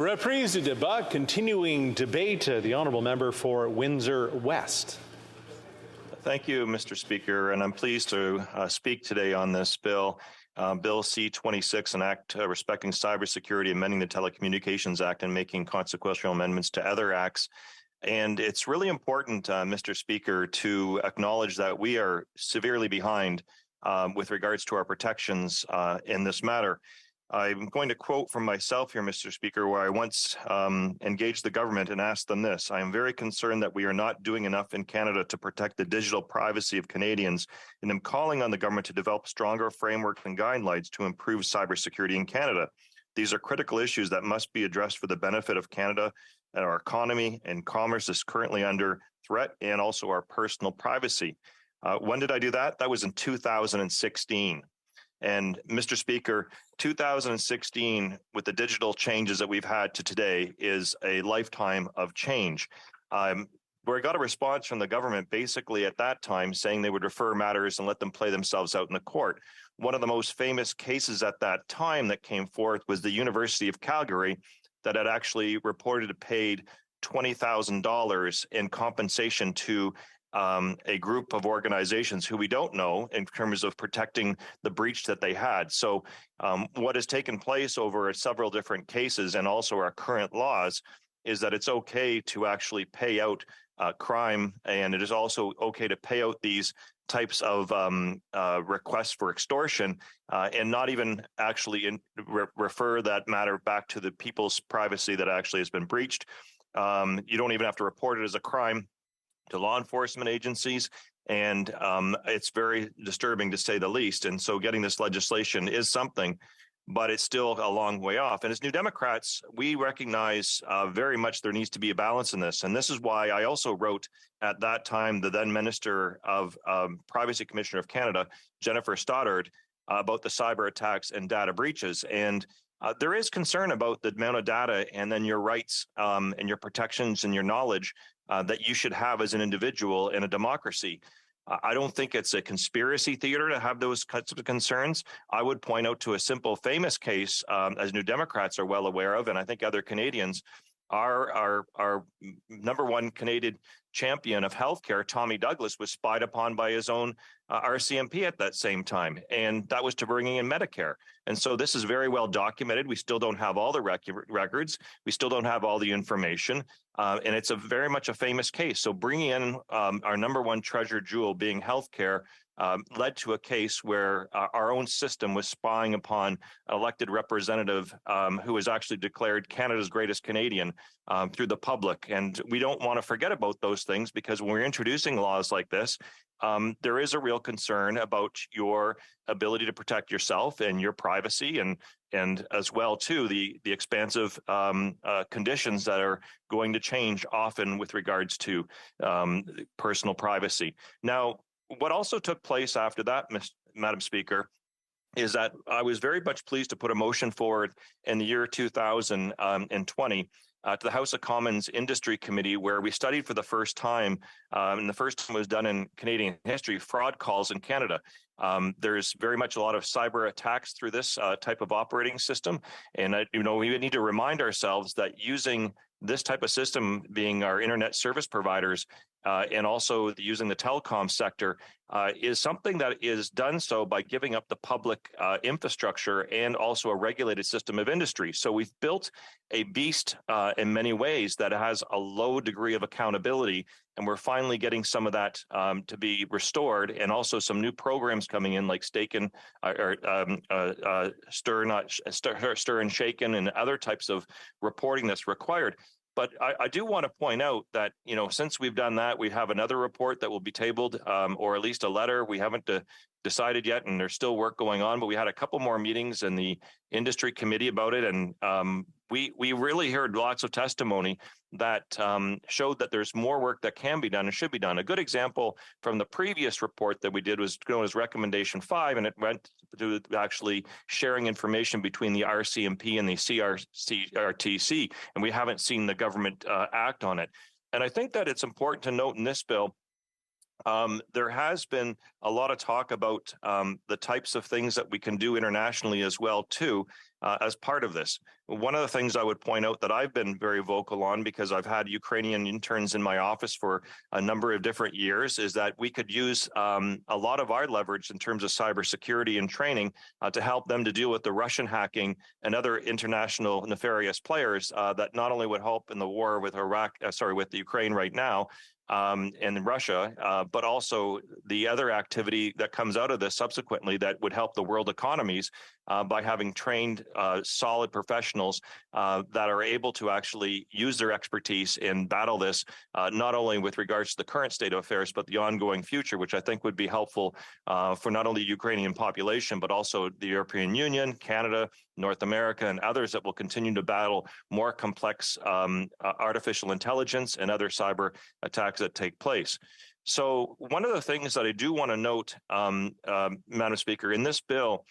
Reprise du débat, continuing debate. The honourable member for Windsor West. Thank you, Mr. Speaker, and I'm pleased to speak today on this bill, Bill C-26, an act respecting cybersecurity, amending the Telecommunications Act and making consequential amendments to other acts. And it's really important, Mr. Speaker, to acknowledge that we are severely behind with regards to our protections in this matter. I'm going to quote from myself here, Mr. Speaker, where I once engaged the government and asked them this: I am very concerned that we are not doing enough in Canada to protect the digital privacy of Canadians, and I'm calling on the government to develop stronger frameworks and guidelines to improve cybersecurity in Canada. These are critical issues that must be addressed for the benefit of Canada and our economy and commerce is currently under threat, and also our personal privacy. When did I do that? That was in 2016. And Mr. Speaker, 2016, with the digital changes that we've had to today, is a lifetime of change. Where I got a response from the government basically at that time saying they would refer matters and let them play themselves out in the court. One of the most famous cases at that time that came forth was the University of Calgary that had actually reported paid $20,000 in compensation to a group of organizations who we don't know in terms of protecting the breach that they had. So what has taken place over several different cases and also our current laws is that it's okay to actually pay out crime, and it is also okay to pay out these types of requests for extortion and not even actually refer that matter back to the people's privacy that actually has been breached. You don't even have to report it as a crime to law enforcement agencies, and it's very disturbing to say the least. And so getting this legislation is something, but it's still a long way off. And as New Democrats, we recognize very much there needs to be a balance in this. And this is why I also wrote at that time the then Minister of Privacy Commissioner of Canada, Jennifer Stoddart, about the cyber attacks and data breaches. And there is concern about the amount of data and then your rights and your protections and your knowledge that you should have as an individual in a democracy. I don't think it's a conspiracy theater to have those kinds of concerns. I would point out to a simple famous case, as New Democrats are well aware of, and I think other Canadians, our number one Canadian champion of healthcare, Tommy Douglas, was spied upon by his own RCMP at that same time, and that was to bringing in Medicare. And so this is very well documented. We still don't have all the records. We still don't have all the information, and it's very much a famous case. So bringing in our number one treasure jewel being healthcare led to a case where our own system was spying upon an elected representative who was actually declared Canada's greatest Canadian through the public. And we don't want to forget about those things, because when we're introducing laws like this, there is a real concern about your ability to protect yourself and your privacy, and as well too the expansive conditions that are going to change often with regards to personal privacy. Now, what also took place after that, Madam Speaker, is that I was very much pleased to put a motion forward in the year 2020 to the House of Commons Industry Committee, where we studied for the first time, and the first time was done in Canadian history, fraud calls in Canada. There's very much a lot of cyber attacks through this type of operating system. And, we need to remind ourselves that using this type of system, being our internet service providers, and also using the telecom sector, is something that is done so by giving up the public infrastructure and also a regulated system of industry. So we've built a beast in many ways that has a low degree of accountability, and we're finally getting some of that to be restored, and also some new programs coming in like Stir and Shaken, and other types of reporting that's required. But I do want to point out that, since we've done that, we have another report that will be tabled, or at least a letter. We haven't decided yet, and there's still work going on, but we had a couple more meetings in the industry committee about it. And we really heard lots of testimony that showed that there's more work that can be done and should be done. A good example from the previous report that we did was known as Recommendation 5, and it went to actually sharing information between the RCMP and the CRTC, and we haven't seen the government act on it. And I think that it's important to note in this bill, there has been a lot of talk about the types of things that we can do internationally as well, too. as part of this. One of the things I would point out that I've been very vocal on, because I've had Ukrainian interns in my office for a number of different years, is that we could use a lot of our leverage in terms of cybersecurity and training to help them to deal with the Russian hacking and other international nefarious players that not only would help in the war with with the Ukraine right now, and Russia, but also the other activity that comes out of this subsequently that would help the world economies by having trained solid professionals that are able to actually use their expertise and battle this, not only with regards to the current state of affairs, but the ongoing future, which I think would be helpful for not only the Ukrainian population, but also the European Union, Canada, North America, and others that will continue to battle more complex artificial intelligence and other cyber attacks that take place. So one of the things that I do want to note, Madam Speaker, in this bill,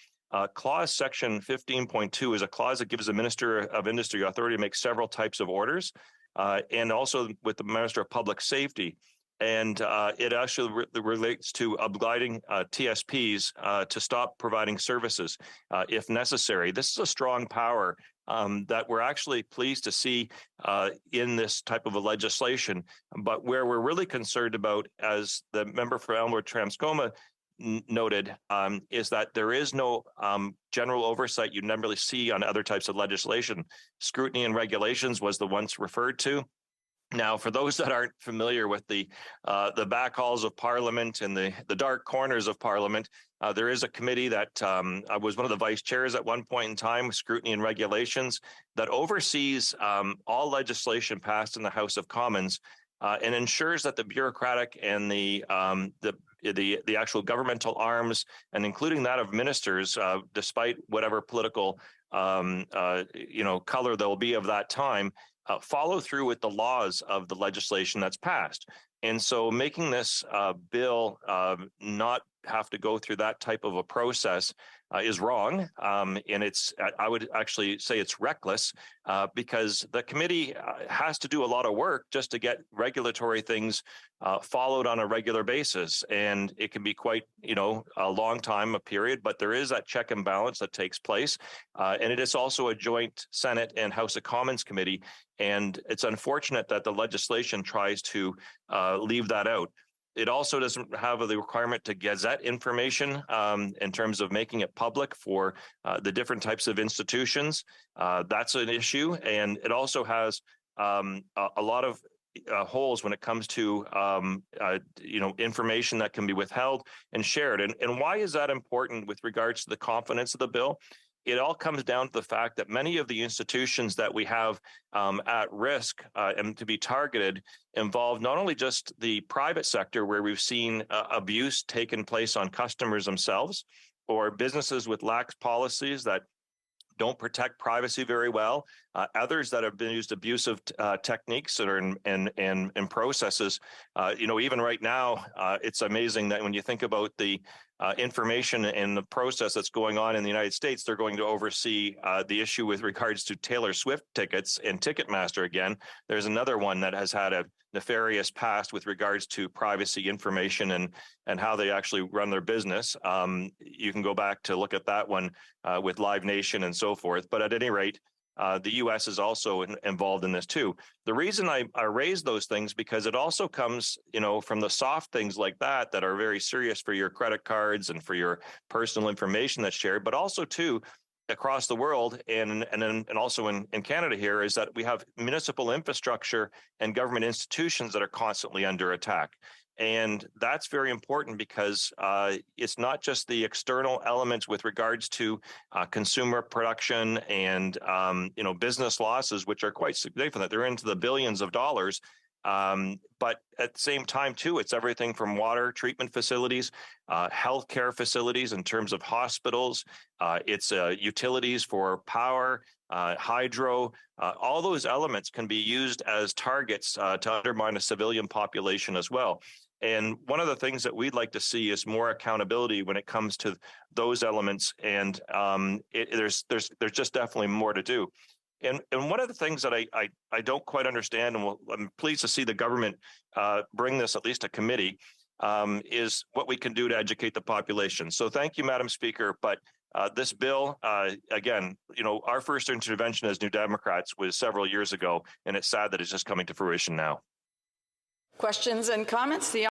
clause section 15.2 is a clause that gives the Minister of Industry authority to make several types of orders, and also with the Minister of Public Safety. And it actually relates to obliging TSPs to stop providing services if necessary. This is a strong power that we're actually pleased to see in this type of a legislation. But where we're really concerned about, as the member for Elmwood-Transcoma noted, is that there is no general oversight you never really see on other types of legislation. Scrutiny and regulations was the once referred to. Now, for those that aren't familiar with the back halls of Parliament and the dark corners of Parliament, there is a committee that I was one of the vice chairs at one point in time, Scrutiny and Regulations, that oversees all legislation passed in the House of Commons and ensures that the bureaucratic and the actual governmental arms, and including that of ministers, despite whatever political color there will be of that time, follow through with the laws of the legislation that's passed. And so making this bill not have to go through that type of a process is wrong. And I would actually say it's reckless because the committee has to do a lot of work just to get regulatory things followed on a regular basis. And it can be quite, a long time, a period, but there is that check and balance that takes place. And it is also a joint Senate and House of Commons committee. And it's unfortunate that the legislation tries to leave that out. It also doesn't have the requirement to gazette information in terms of making it public for the different types of institutions. That's an issue. And it also has a lot of holes when it comes to, information that can be withheld and shared. And why is that important with regards to the confidence of the bill? It all comes down to the fact that many of the institutions that we have at risk and to be targeted involve not only just the private sector, where we've seen abuse taken place on customers themselves, or businesses with lax policies that don't protect privacy very well, others that have been used abusive techniques that are in processes. Even right now, it's amazing that when you think about the information and the process that's going on in the United States, they're going to oversee the issue with regards to Taylor Swift tickets and Ticketmaster again. There's another one that has had a nefarious past with regards to privacy information and how they actually run their business. You can go back to look at that one with Live Nation and so forth. But at any rate, the U.S. is also involved in this too. The reason I raise those things, because it also comes, from the soft things like that are very serious for your credit cards and for your personal information that's shared, but also too, across the world and also in Canada here, is that we have municipal infrastructure and government institutions that are constantly under attack. And that's very important because it's not just the external elements with regards to consumer production and business losses, which are quite significant. They're into the billions of dollars. But at the same time, too, it's everything from water treatment facilities, healthcare facilities in terms of hospitals, it's utilities for power, hydro. All those elements can be used as targets to undermine a civilian population as well. And one of the things that we'd like to see is more accountability when it comes to those elements. And there's just definitely more to do. And one of the things that I don't quite understand, and I'm pleased to see the government bring this at least to committee, is what we can do to educate the population. So thank you, Madam Speaker. But This bill, again, our first intervention as New Democrats was several years ago, and it's sad that it's just coming to fruition now. Questions and comments? The